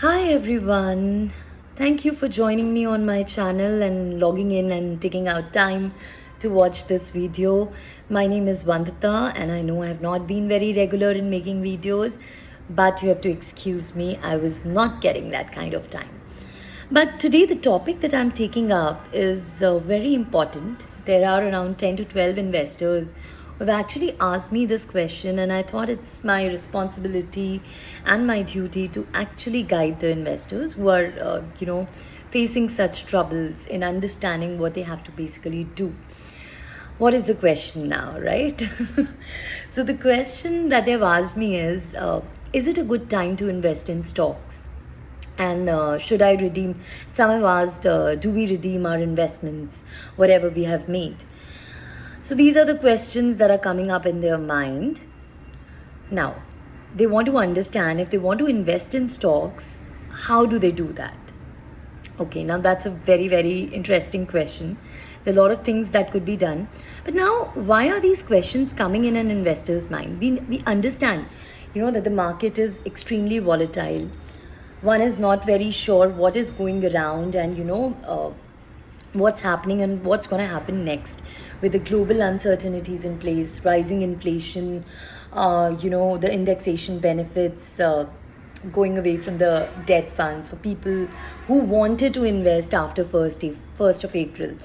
Hi everyone. Thank you for joining me on my channel and logging in and taking out time to watch this video. My name is Vandita and I know I have not been very regular in making videos, but you have to excuse me. I was not getting that kind of time. But today the topic that I'm taking up is very important. There are around 10 to 12 investors who have actually asked me this question, and I thought it's my responsibility and my duty to actually guide the investors who are, facing such troubles in understanding what they have to basically do. What is the question now, right? So the question that they've asked me is it a good time to invest in stocks? And should I redeem? Some have asked, do we redeem our investments, whatever we have made? So these are the questions that are coming up in their mind. Now, they want to understand if they want to invest in stocks, how do they do that? Okay, now that's a very, very interesting question. There are a lot of things that could be done. But now, why are these questions coming in an investor's mind? We understand, that the market is extremely volatile. One is not very sure what is going around and, what's happening and what's going to happen next with the global uncertainties in place, rising inflation, the indexation benefits, going away from the debt funds for people who wanted to invest after 1st of April.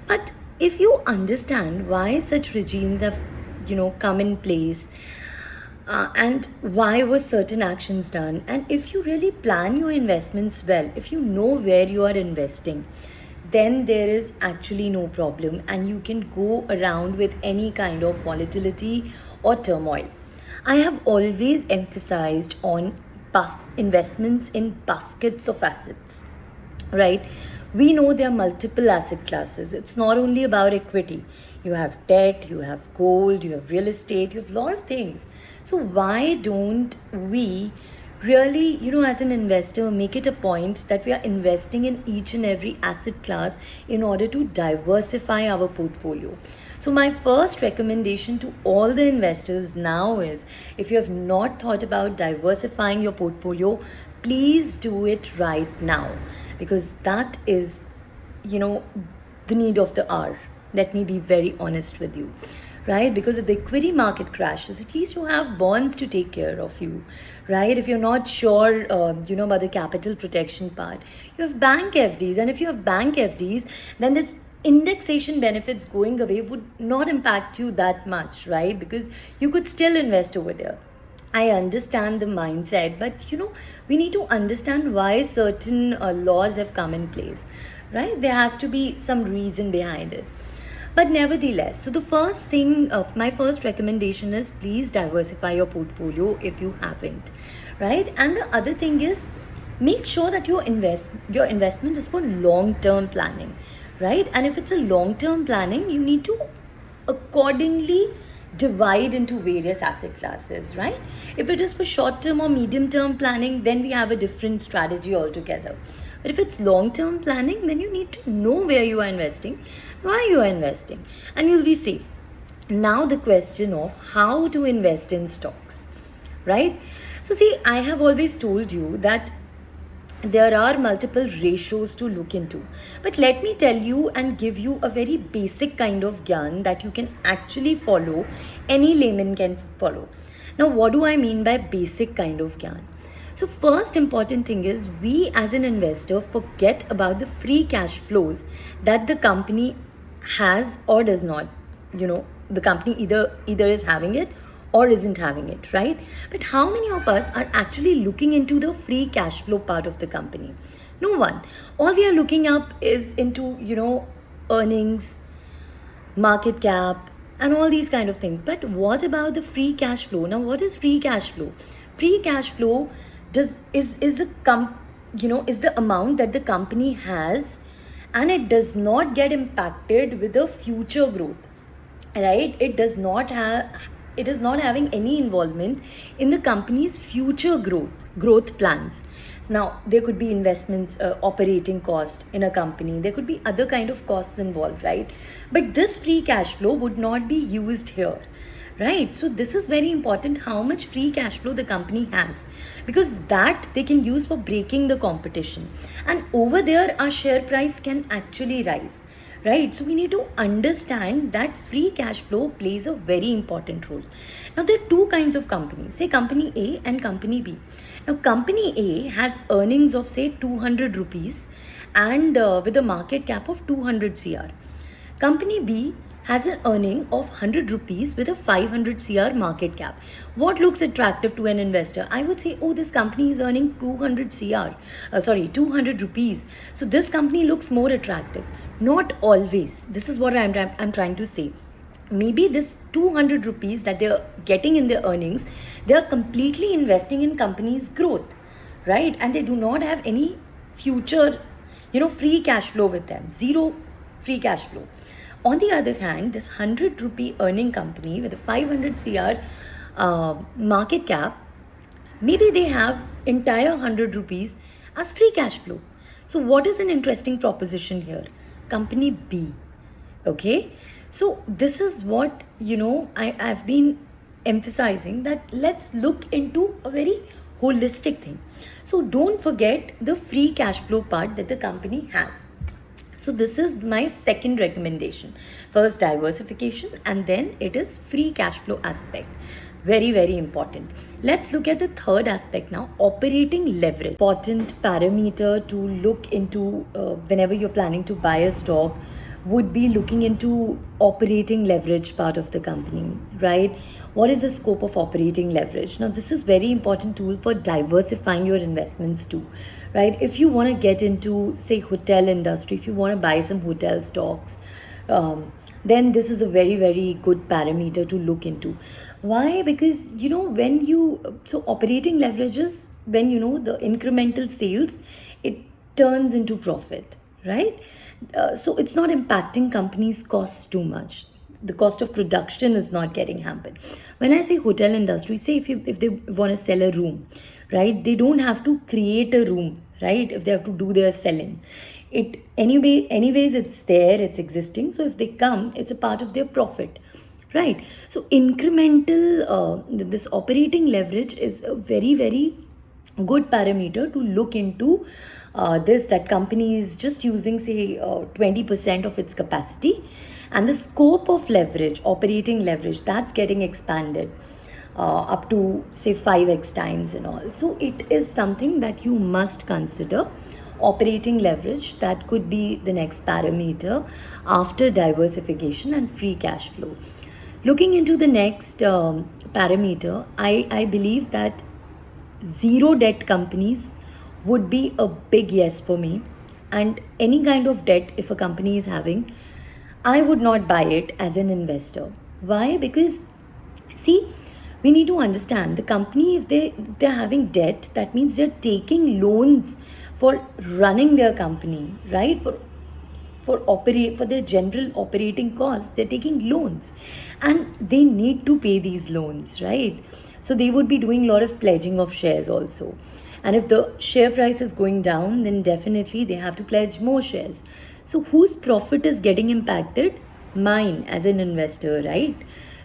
But if you understand why such regimes have, come in place, and why were certain actions done, and if you really plan your investments well, if you know where you are investing, then there is actually no problem and you can go around with any kind of volatility or turmoil. I have always emphasized on investments in baskets of assets, right? We know there are multiple asset classes. It's not only about equity. You have debt, you have gold, you have real estate, you have a lot of things. So why don't we really, as an investor, make it a point that we are investing in each and every asset class in order to diversify our portfolio? So my first recommendation to all the investors now is, if you have not thought about diversifying your portfolio, please do it right now, because that is, the need of the hour. Let me be very honest with you, right? Because if the equity market crashes, at least you have bonds to take care of you, right? If you're not sure, about the capital protection part, you have bank FDs. And if you have bank FDs, then this indexation benefits going away would not impact you that much, right? Because you could still invest over there. I understand the mindset, but we need to understand why certain laws have come in place, right? There has to be some reason behind it. But nevertheless, so the first thing of my first recommendation is, please diversify your portfolio if you haven't, right? And the other thing is, make sure that your investment is for long-term planning, right? And if it's a long-term planning, you need to accordingly divide into various asset classes, right? If it is for short-term or medium-term planning, then we have a different strategy altogether. But if it's long-term planning, then you need to know where you are investing, why you are investing, and you'll be safe. Now the question of how to invest in stocks, right? So see, I have always told you that there are multiple ratios to look into, but let me tell you and give you a very basic kind of gyan that you can actually follow, any layman can follow. Now, what do I mean by basic kind of gyan? So first important thing is, we as an investor forget about the free cash flows that the company has or does not. The company either is having it or isn't having it, right? But how many of us are actually looking into the free cash flow part of the company? No one. All we are looking up is into, earnings, market cap, and all these kind of things. But what about the free cash flow? Now, what is free cash flow? Free cash flow is the amount that the company has, and it does not get impacted with the future growth, right? It is not having any involvement in the company's future growth plans. Now, there could be investments, operating cost in a company. There could be other kind of costs involved, right? But this free cash flow would not be used here, right? So this is very important, how much free cash flow the company has, because that they can use for breaking the competition, and over there our share price can actually rise, right? So we need to understand that free cash flow plays a very important role. Now there are two kinds of companies, say company A and company B. Now company A has earnings of say 200 rupees and with a market cap of 200 cr. Company B has an earning of 100 rupees with a 500 cr market cap. What looks attractive to an investor? I would say, oh, this company is earning 200 rupees. So this company looks more attractive. Not always. This is what I'm trying to say. Maybe this 200 rupees that they're getting in their earnings, they're completely investing in company's growth, right? And they do not have any future, free cash flow with them. Zero free cash flow. On the other hand, this 100 rupee earning company with a 500 cr market cap, maybe they have entire 100 rupees as free cash flow. So what is an interesting proposition here? Company B. Okay, so this is what I've been emphasizing, that let's look into a very holistic thing. So don't forget the free cash flow part that the company has. So this is my second recommendation. First diversification, and then it is free cash flow aspect. Very, very important. Let's look at the third aspect now, operating leverage. Important parameter to look into whenever you're planning to buy a stock would be looking into operating leverage part of the company, right? What is the scope of operating leverage? Now, this is very important tool for diversifying your investments too, right? If you want to get into, say, hotel industry, if you want to buy some hotel stocks, then this is a very, very good parameter to look into. Why? Because, so operating leverage is when, the incremental sales, it turns into profit, right? So it's not impacting companies' costs too much. The cost of production is not getting hampered. When I say hotel industry, say if they want to sell a room, right? They don't have to create a room, right? If they have to do their selling, anyways it's there, it's existing. So if they come, it's a part of their profit, right? So incremental this operating leverage is a very, very good parameter to look into. That company is just using say 20% of its capacity, and the scope of leverage, operating leverage, that's getting expanded up to say 5x times and all. So it is something that you must consider. Operating leverage, that could be the next parameter after diversification and free cash flow. Looking into the next parameter, I believe that zero debt companies would be a big yes for me. And any kind of debt, if a company is having, I would not buy it as an investor. Why? Because, see, we need to understand the company, if they're having debt, that means they're taking loans for running their company, right? For their general operating costs, they're taking loans, and they need to pay these loans, right? So they would be doing a lot of pledging of shares also. And if the share price is going down, then definitely they have to pledge more shares. So whose profit is getting impacted? Mine as an investor, right?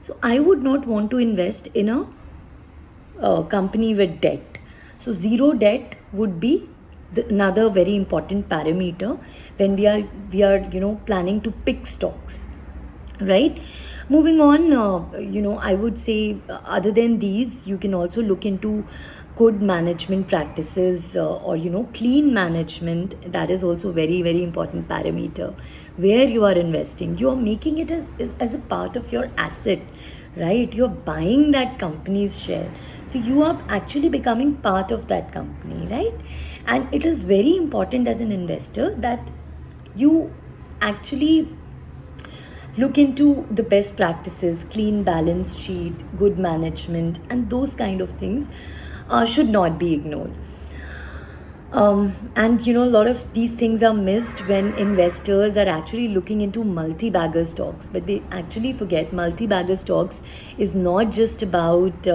So I would not want to invest in a company with debt. So zero debt would be another very important parameter when we are planning to pick stocks, right? Moving on, I would say other than these, you can also look into good management practices or clean management. That is also very, very important parameter. Where you are investing, you are making it as a part of your asset, right? You're buying that company's share, so you are actually becoming part of that company, right? And it is very important as an investor that you actually look into the best practices, clean balance sheet, good management, and those kind of things should not be ignored. And a lot of these things are missed when investors are actually looking into multi-bagger stocks, but they actually forget multi-bagger stocks is not just about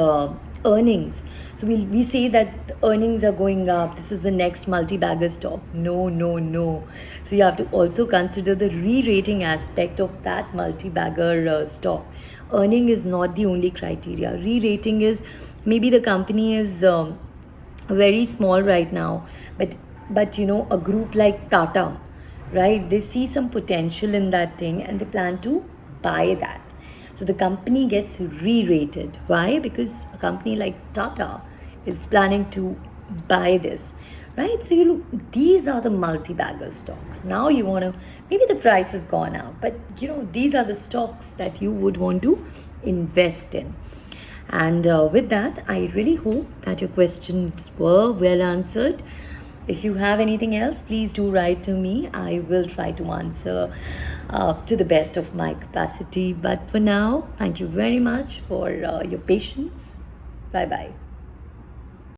earnings. So we say that the earnings are going up, this is the next multi-bagger stock. No, no, no. So you have to also consider the re-rating aspect of that multi-bagger stock. Earning is not the only criteria. Re-rating is, maybe the company is very small right now, but a group like Tata, right, they see some potential in that thing and they plan to buy that. So the company gets re-rated. Why? Because a company like Tata is planning to buy this, right? So you look, these are the multi-bagger stocks. Now you want to, maybe the price has gone up, but these are the stocks that you would want to invest in. And with that, I really hope that your questions were well answered. If you have anything else, please do write to me. I will try to answer to the best of my capacity. But for now, thank you very much for your patience. Bye bye.